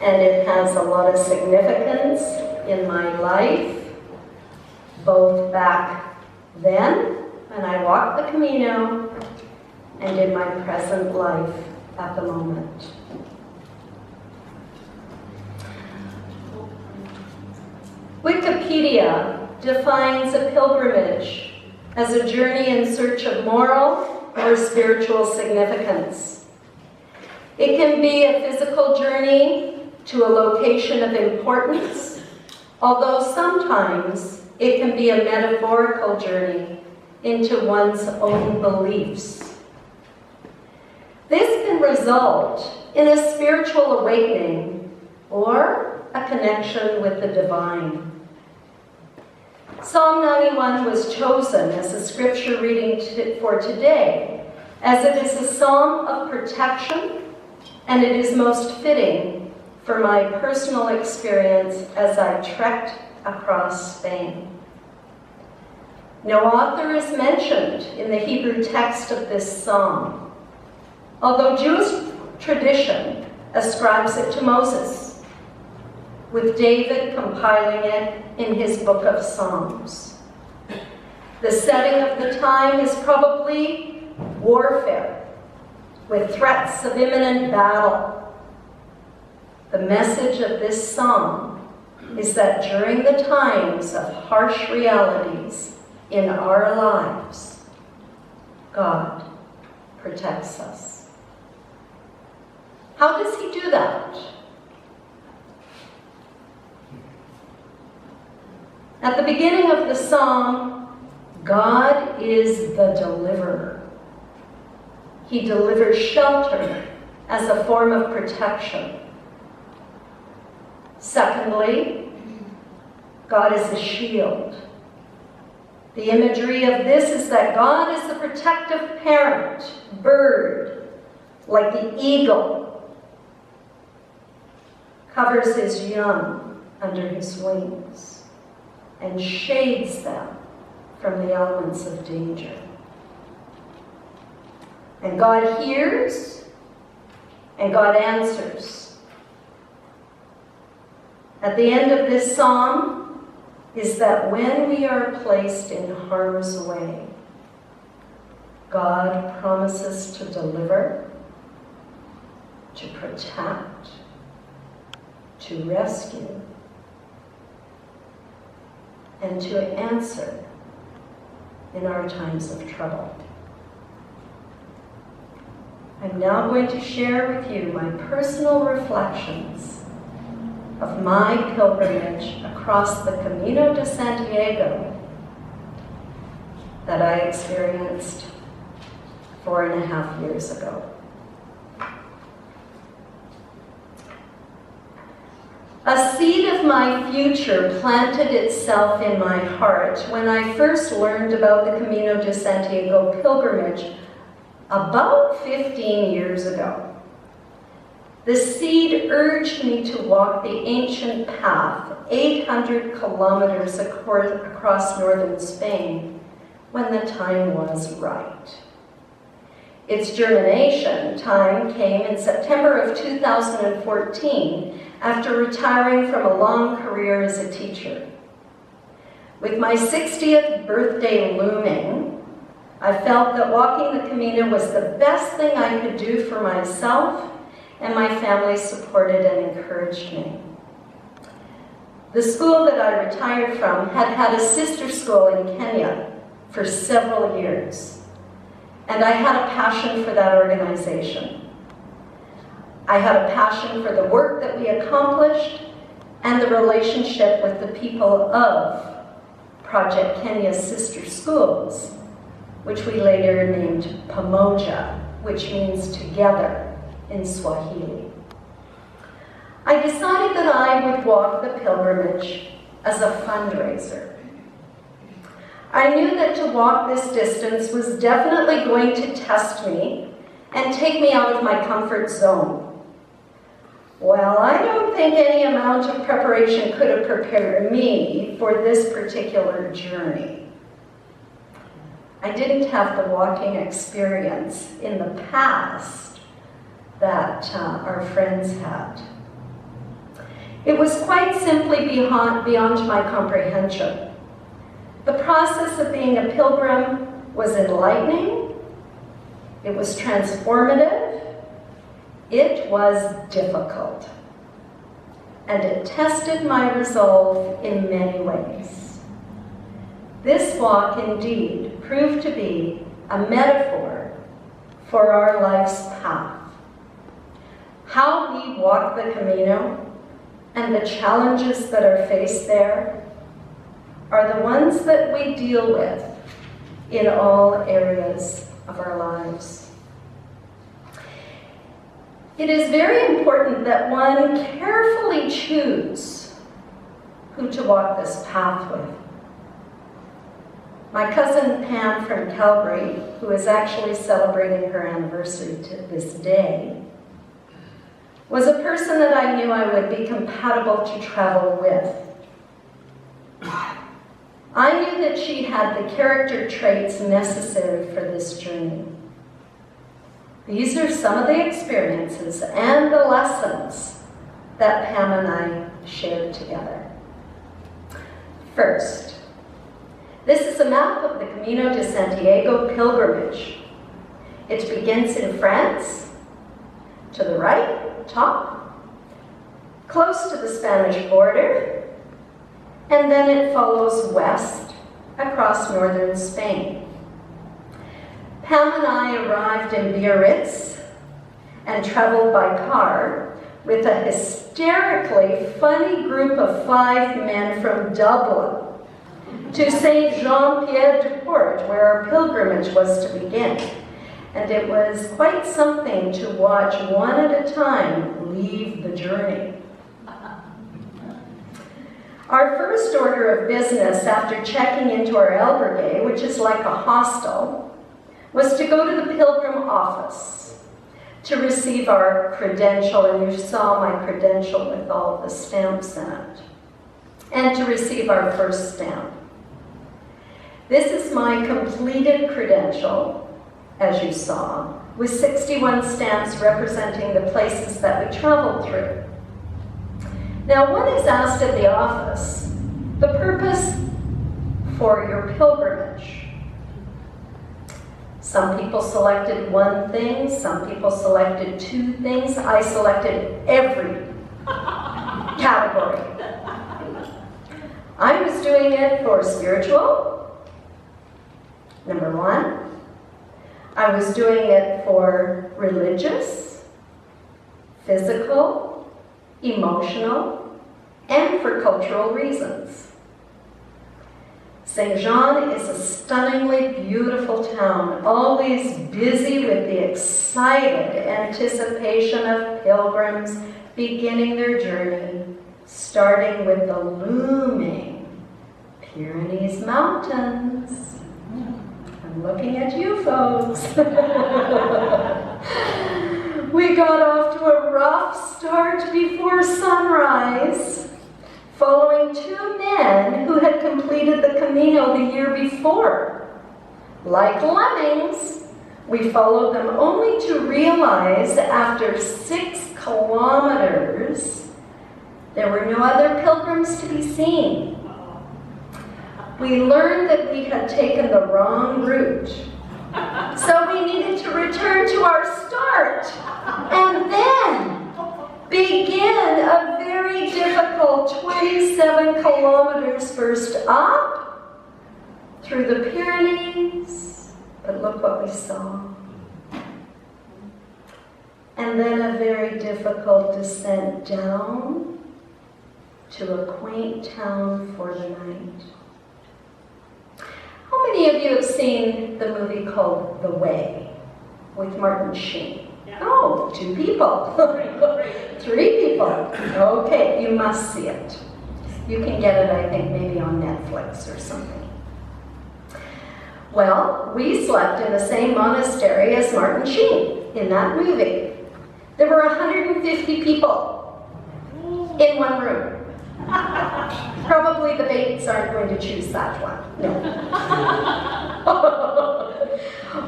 and it has a lot of significance in my life, both back then when I walked the Camino and in my present life at the moment. Wikipedia defines a pilgrimage as a journey in search of moral or spiritual significance. It can be a physical journey to a location of importance, although sometimes it can be a metaphorical journey into one's own beliefs. This can result in a spiritual awakening or a connection with the divine. Psalm 91 was chosen as a scripture reading for today, as it is a psalm of protection, and it is most fitting for my personal experience as I trekked across Spain. No author is mentioned in the Hebrew text of this psalm, although Jewish tradition ascribes it to Moses, with David compiling it in his book of Psalms. The setting of the time is probably warfare, with threats of imminent battle. The message of this psalm is that during the times of harsh realities in our lives, God protects us. How does he do that? At the beginning of the psalm, God is the deliverer. He delivers shelter as a form of protection. Secondly, God is a shield. The imagery of this is that God is the protective parent, bird, like the eagle, covers his young under his wings and shades them from the elements of danger. And God hears, and God answers. At the end of this psalm is that when we are placed in harm's way, God promises to deliver, to protect, to rescue, and to answer in our times of trouble. I'm now going to share with you my personal reflections of my pilgrimage across the Camino de Santiago that I experienced 4.5 years ago. A seed of my future planted itself in my heart when I first learned about the Camino de Santiago pilgrimage about 15 years ago. The seed urged me to walk the ancient path, 800 kilometers across northern Spain, when the time was right. Its germination time came in September of 2014, after retiring from a long career as a teacher. With my 60th birthday looming, I felt that walking the Camino was the best thing I could do for myself, and my family supported and encouraged me. The school that I retired from had had a sister school in Kenya for several years, and I had a passion for that organization. I had a passion for the work that we accomplished and the relationship with the people of Project Kenya's sister schools, which we later named Pamoja, which means together in Swahili. I decided that I would walk the pilgrimage as a fundraiser. I knew that to walk this distance was definitely going to test me and take me out of my comfort zone. Well, I don't think any amount of preparation could have prepared me for this particular journey. I didn't have the walking experience in the past that our friends had. It was quite simply beyond my comprehension. The process of being a pilgrim was enlightening, it was transformative, it was difficult, and it tested my resolve in many ways. This walk indeed proved to be a metaphor for our life's path. How we walk the Camino and the challenges that are faced there are the ones that we deal with in all areas of our lives. It is very important that one carefully choose who to walk this path with. My cousin Pam from Calgary, who is actually celebrating her anniversary to this day, was a person that I knew I would be compatible to travel with. I knew that she had the character traits necessary for this journey. These are some of the experiences and the lessons that Pam and I shared together. First, this is a map of the Camino de Santiago pilgrimage. It begins in France, to the right, top, close to the Spanish border, and then it follows west across northern Spain. Pam and I arrived in Biarritz and traveled by car with a hysterically funny group of 5 men from Dublin to Saint Jean-Pierre-du-Port, where our pilgrimage was to begin. And it was quite something to watch one at a time leave the journey. Our first order of business after checking into our albergue, which is like a hostel, was to go to the pilgrim office to receive our credential, and you saw my credential with all the stamps in it, and to receive our first stamp. This is my completed credential, as you saw, with 61 stamps representing the places that we traveled through. Now, one is asked at the office, the purpose for your pilgrimage. Some people selected one thing, some people selected 2 things. I selected every category. I was doing it for spiritual, number 1. I was doing it for religious, physical, emotional, and for cultural reasons. Saint Jean is a stunningly beautiful town, always busy with the excited anticipation of pilgrims beginning their journey, starting with the looming Pyrenees Mountains. I'm looking at you folks. We got off to a rough start before sunrise, following 2 men who had completed the Camino the year before. Like lemmings, we followed them only to realize after 6 kilometers there were no other pilgrims to be seen. We learned that we had taken the wrong route, so we needed to return to our start and then begin a very difficult 27 kilometers first up through the Pyrenees, but look what we saw. And then a very difficult descent down to a quaint town for the night. How many of you have seen the movie called The Way with Martin Sheen? Yeah. Oh, 2 people. 3 people. Okay, you must see it. You can get it, I think, maybe on Netflix or something. Well, we slept in the same monastery as Martin Sheen in that movie. There were 150 people in one room. Probably the Bates aren't going to choose that one. No.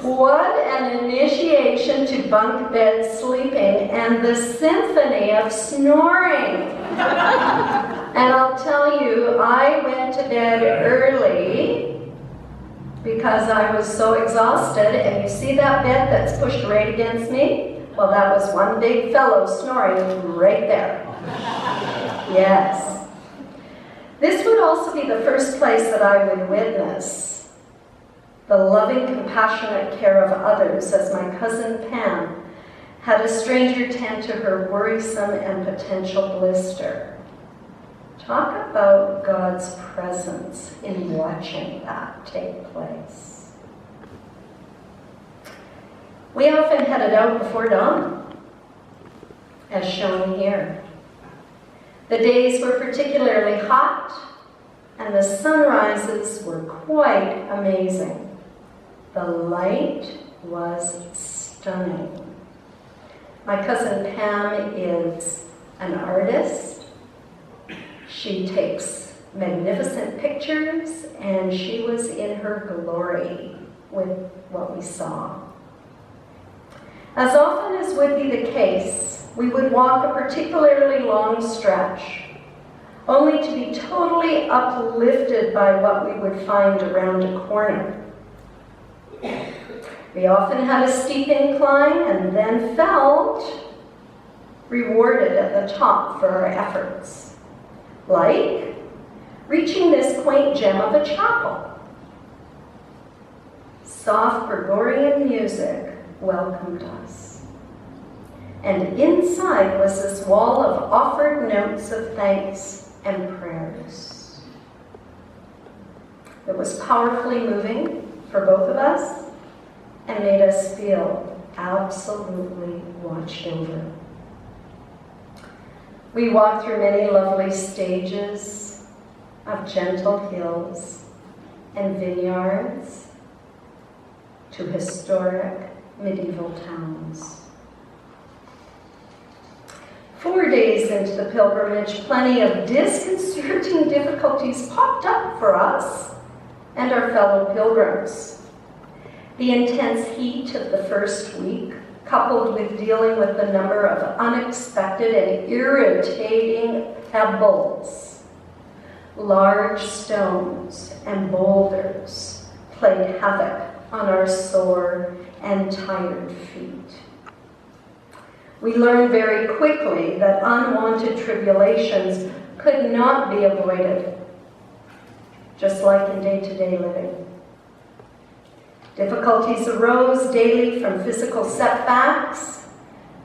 What an initiation to bunk bed sleeping and the symphony of snoring. And I'll tell you, I went to bed early because I was so exhausted. And you see that bed that's pushed right against me? Well, that was one big fellow snoring right there. Yes. This would also be the first place that I would witness the loving, compassionate care of others as my cousin Pam had a stranger tend to her worrisome and potential blister. Talk about God's presence in watching that take place. We often headed out before dawn, as shown here. The days were particularly hot, and the sunrises were quite amazing. The light was stunning. My cousin Pam is an artist. She takes magnificent pictures, and she was in her glory with what we saw. As often as would be the case, we would walk a particularly long stretch, only to be totally uplifted by what we would find around a corner. We often had a steep incline and then felt rewarded at the top for our efforts, like reaching this quaint gem of a chapel. Soft Gregorian music welcomed us. And inside was this wall of offered notes of thanks and prayers. It was powerfully moving for both of us and made us feel absolutely watched over. We walked through many lovely stages of gentle hills and vineyards to historic medieval towns. 4 days into the pilgrimage, plenty of disconcerting difficulties popped up for us and our fellow pilgrims. The intense heat of the first week, coupled with dealing with the number of unexpected and irritating pebbles, large stones, and boulders played havoc on our sore and tired feet. We learned very quickly that unwanted tribulations could not be avoided, just like in day-to-day living. Difficulties arose daily from physical setbacks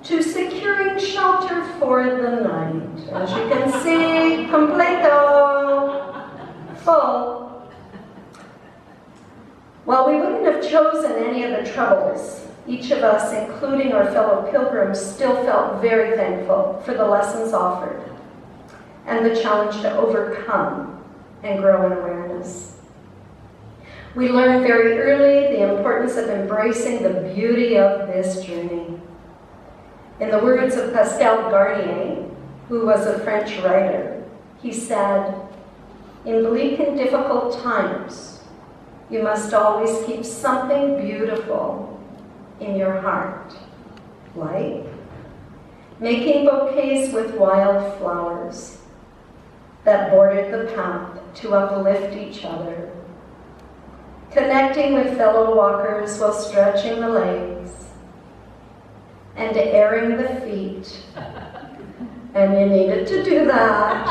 to securing shelter for the night. As you can see, completo, full. While we wouldn't have chosen any of the troubles, each of us, including our fellow pilgrims, still felt very thankful for the lessons offered and the challenge to overcome and grow in awareness. We learned very early the importance of embracing the beauty of this journey. In the words of Pascal Garnier, who was a French writer, he said, "In bleak and difficult times, you must always keep something beautiful in your heart, like making bouquets with wild flowers that bordered the path to uplift each other, connecting with fellow walkers while stretching the legs, and airing the feet." And you needed to do that,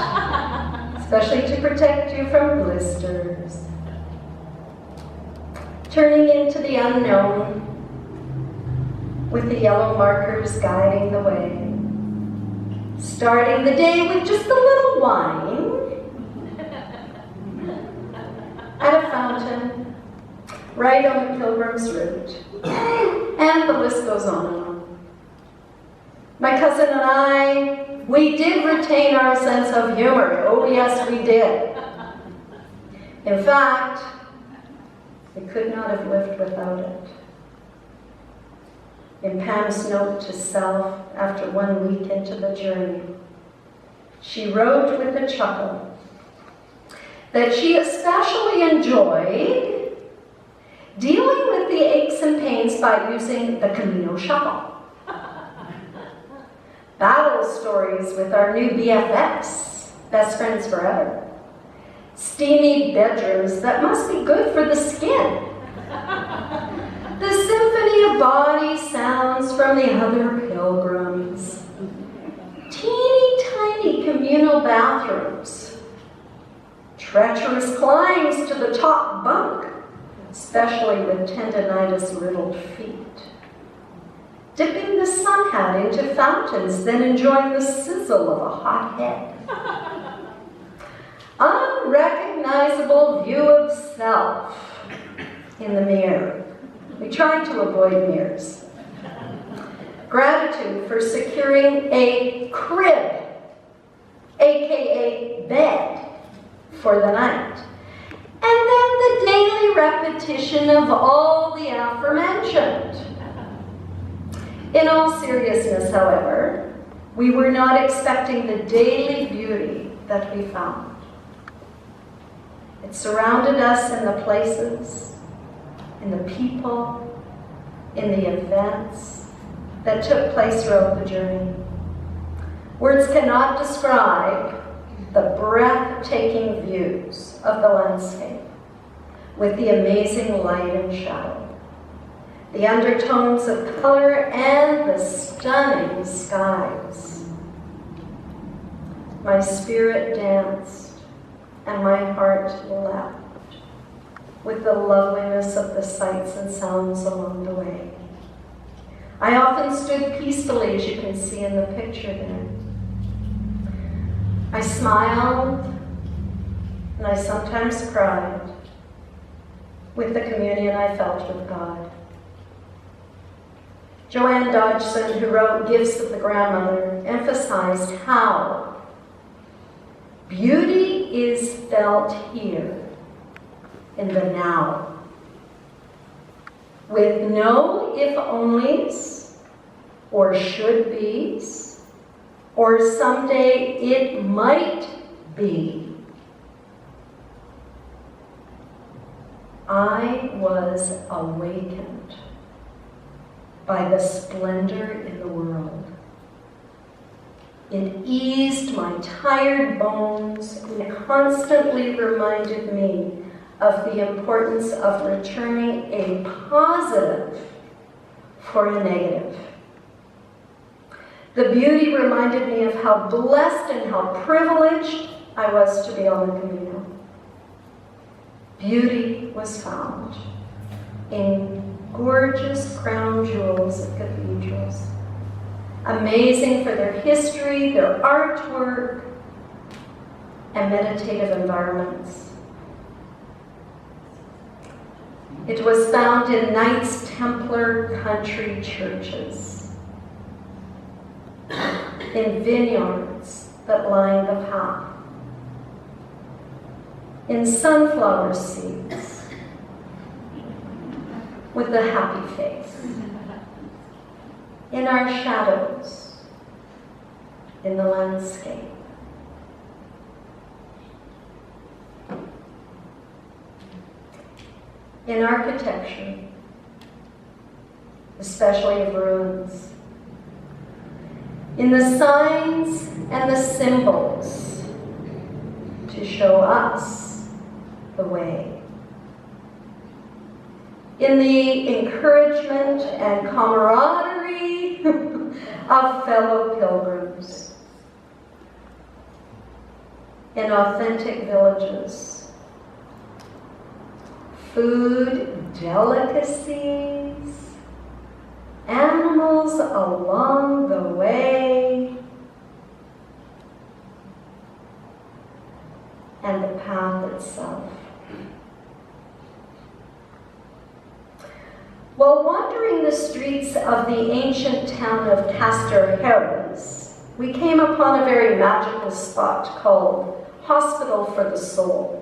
especially to protect you from blisters. Turning into the unknown, with the yellow markers guiding the way. Starting the day with just a little wine at a fountain, right on the pilgrim's route. And the list goes on and on. My cousin and I, we did retain our sense of humor. Oh yes, we did. In fact, we could not have lived without it. In Pam's note to self after 1 week into the journey, she wrote with a chuckle that she especially enjoyed dealing with the aches and pains by using the Camino shuffle. Battle stories with our new BFFs, best friends forever. Steamy bedrooms that must be good for the skin. The symphony of body sounds from the other pilgrims. Teeny tiny communal bathrooms. Treacherous climbs to the top bunk, especially with tendinitis-riddled feet. Dipping the sun hat into fountains, then enjoying the sizzle of a hot head. Unrecognizable view of self in the mirror. We try to avoid mirrors. Gratitude for securing a crib, aka bed, for the night. And then the daily repetition of all the aforementioned. In all seriousness, however, we were not expecting the daily beauty that we found. It surrounded us in the places, in the people, in the events that took place throughout the journey. Words cannot describe the breathtaking views of the landscape with the amazing light and shadow, the undertones of color, and the stunning skies. My spirit danced and my heart leapt with the loveliness of the sights and sounds along the way. I often stood peacefully, as you can see in the picture there. I smiled, and I sometimes cried with the communion I felt with God. Joanne Dodgson, who wrote Gifts of the Grandmother, emphasized how beauty is felt here in the now, with no if-onlys or should-bes, or someday it might be. I was awakened by the splendor in the world. It eased my tired bones and constantly reminded me of the importance of returning a positive for a negative. The beauty reminded me of how blessed and how privileged I was to be on the Camino. Beauty was found in gorgeous crown jewels of cathedrals, amazing for their history, their artwork, and meditative environments. It was found in Knights Templar country churches, in vineyards that line the path, in sunflower seeds with a happy face, in our shadows, in the landscape. In architecture, especially of ruins, in the signs and the symbols to show us the way, in the encouragement and camaraderie of fellow pilgrims, in authentic villages, food, delicacies, animals along the way, and the path itself. While wandering the streets of the ancient town of Castor Harris, we came upon a very magical spot called Hospital for the Soul.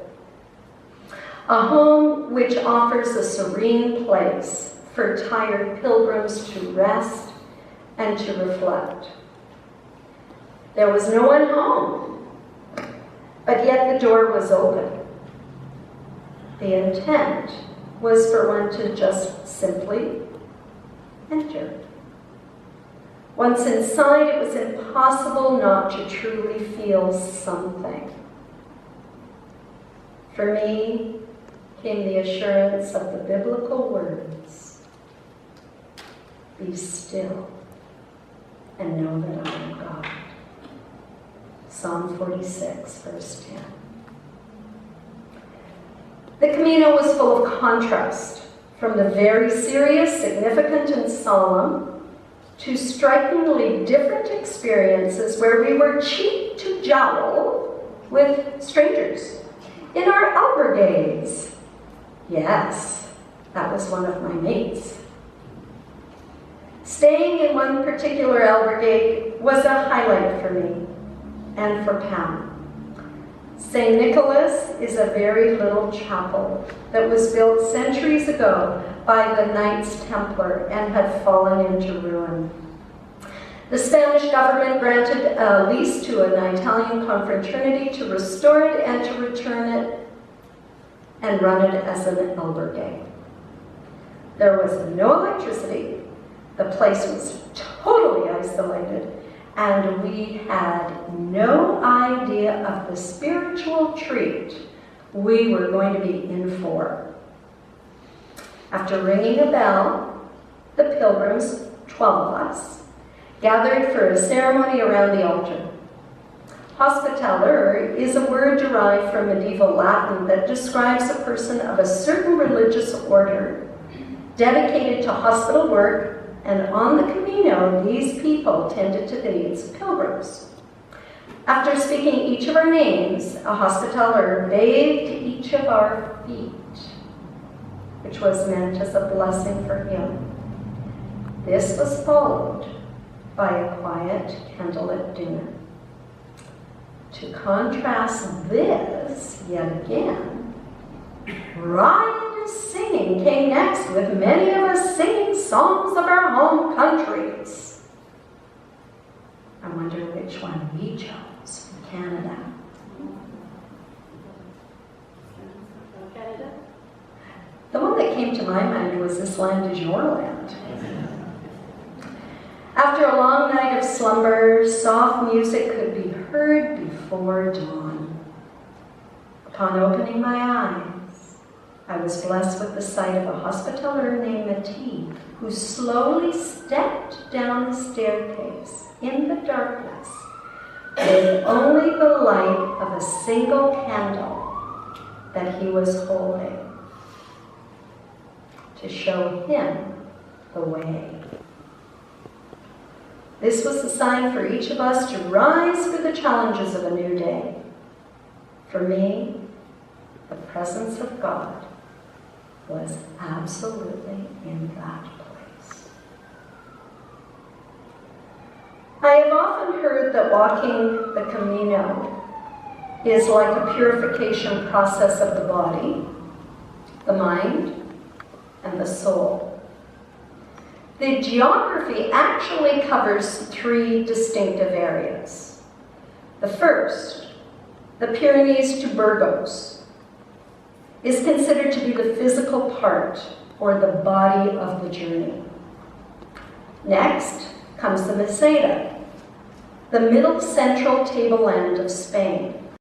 A home which offers a serene place for tired pilgrims to rest and to reflect. There was no one home, but yet the door was open. The intent was for one to just simply enter. Once inside, it was impossible not to truly feel something. For me, came the assurance of the biblical words, "Be still and know that I am God." Psalm 46, verse 10. The Camino was full of contrast, from the very serious, significant, and solemn to strikingly different experiences where we were cheek to jowl with strangers in our albergues. Yes, that was one of my mates. Staying in one particular albergue was a highlight for me and for Pam. St. Nicholas is a very little chapel that was built centuries ago by the Knights Templar and had fallen into ruin. The Spanish government granted a lease to an Italian confraternity to restore it and to return it and run it as an albergue. There was no electricity, the place was totally isolated, and we had no idea of the spiritual treat we were going to be in for. After ringing a bell, the pilgrims, 12 of us, gathered for a ceremony around the altar. Hospitaller is a word derived from medieval Latin that describes a person of a certain religious order dedicated to hospital work, and on the Camino, these people tended to the needs of pilgrims. After speaking each of our names, a hospitaller bathed each of our feet, which was meant as a blessing for him. This was followed by a quiet candlelit dinner. To contrast this, yet again, riotous singing came next, with many of us singing songs of our home countries. I wonder which one we chose from Canada. Canada? The one that came to my mind was "This Land Is Your Land." After a long night of slumber, soft music could be heard before dawn. Upon opening my eyes, I was blessed with the sight of a hospitaller named Matee, who slowly stepped down the staircase in the darkness with only the light of a single candle that he was holding to show him the way. This was the sign for each of us to rise for the challenges of a new day. For me, the presence of God was absolutely in that place. I have often heard that walking the Camino is like a purification process of the body, the mind, and the soul. The geography actually covers 3 distinctive areas. The first, the Pyrenees to Burgos, is considered to be the physical part or the body of the journey. Next comes the Meseta, the middle central tableland of Spain.